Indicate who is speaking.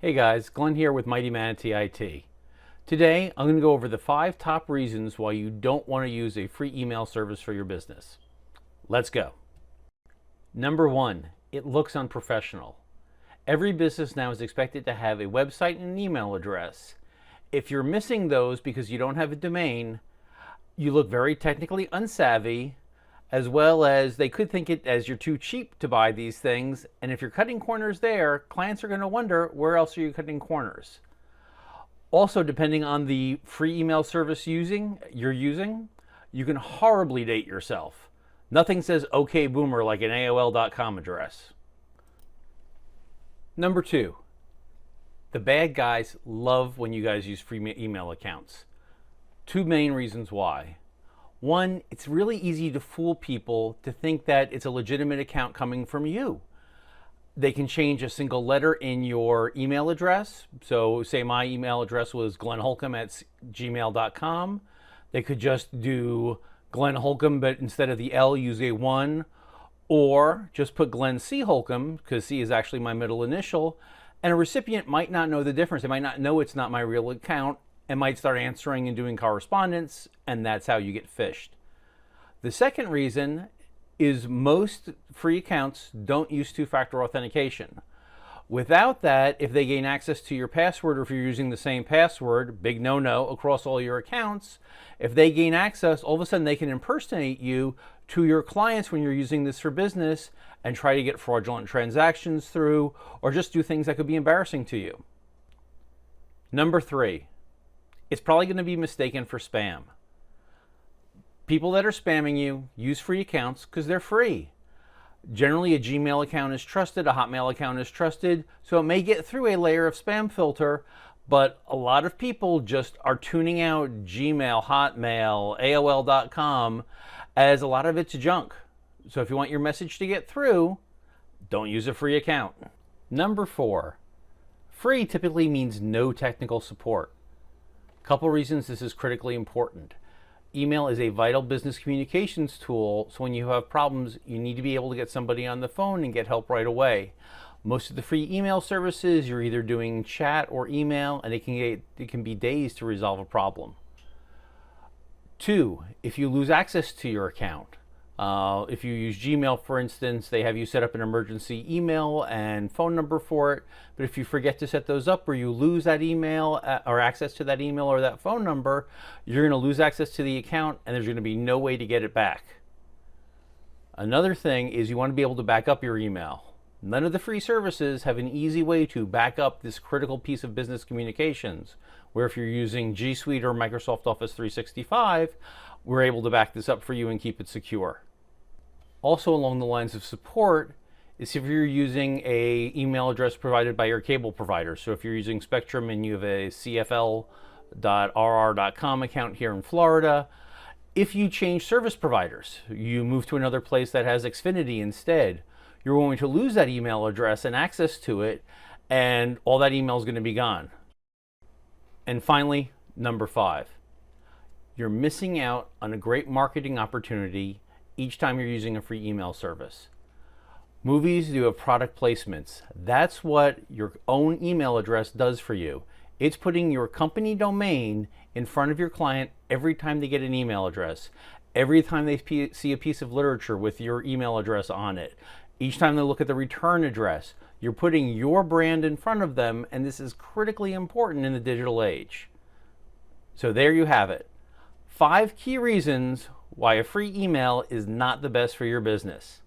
Speaker 1: Hey guys, Glenn here with Mighty Manatee IT. Today, I'm going to go over the 5 top reasons why you don't want to use a free email service for your business. Let's go. Number 1, it looks unprofessional. Every business now is expected to have a website and an email address. If you're missing those because you don't have a domain, you look very technically unsavvy, as well as they could think it as you're too cheap to buy these things. And if you're cutting corners there, clients are going to wonder, where else are you cutting corners? Also, depending on the free email service you're using, you can horribly date yourself. Nothing says OK Boomer like an AOL.com address. Number 2, the bad guys love when you guys use free email accounts. 2 main reasons why. 1, it's really easy to fool people to think that it's a legitimate account coming from you. They can change a single letter in your email address. So say my email address was glennholcomb@gmail.com. They could just do Glenn Holcomb, but instead of the L, use a 1. Or just put Glenn C. Holcomb, because C is actually my middle initial. And a recipient might not know the difference. They might not know it's not my real account and might start answering and doing correspondence, and that's how you get phished. The second reason is most free accounts don't use two-factor authentication. Without that, if they gain access to your password, or if you're using the same password, big no-no across all your accounts, if they gain access, all of a sudden they can impersonate you to your clients when you're using this for business and try to get fraudulent transactions through, or just do things that could be embarrassing to you. Number 3, it's probably going to be mistaken for spam. People that are spamming you use free accounts because they're free. Generally, a Gmail account is trusted, a Hotmail account is trusted, so it may get through a layer of spam filter, but a lot of people just are tuning out Gmail, Hotmail, AOL.com, as a lot of it's junk. So if you want your message to get through, don't use a free account. Number 4, free typically means no technical support. Couple reasons this is critically important. Email is a vital business communications tool, so when you have problems, you need to be able to get somebody on the phone and get help right away. Most of the free email services, you're either doing chat or email, and it can be days to resolve a problem. 2, if you lose access to your account, if you use Gmail, for instance, they have you set up an emergency email and phone number for it. But if you forget to set those up, or you lose that email or access to that email or that phone number, you're going to lose access to the account, and there's going to be no way to get it back. Another thing is you want to be able to back up your email. None of the free services have an easy way to back up this critical piece of business communications, where if you're using G Suite or Microsoft Office 365, we're able to back this up for you and keep it secure. Also along the lines of support is if you're using a email address provided by your cable provider. So if you're using Spectrum and you have a cfl.rr.com account here in Florida, if you change service providers, you move to another place that has Xfinity instead, you're going to lose that email address and access to it, and all that email is going to be gone. And finally, number 5, you're missing out on a great marketing opportunity each time you're using a free email service. Movies do have product placements. That's what your own email address does for you. It's putting your company domain in front of your client every time they get an email address, every time they see a piece of literature with your email address on it. Each time they look at the return address, you're putting your brand in front of them, and this is critically important in the digital age. So there you have it. 5 key reasons why a free email is not the best for your business.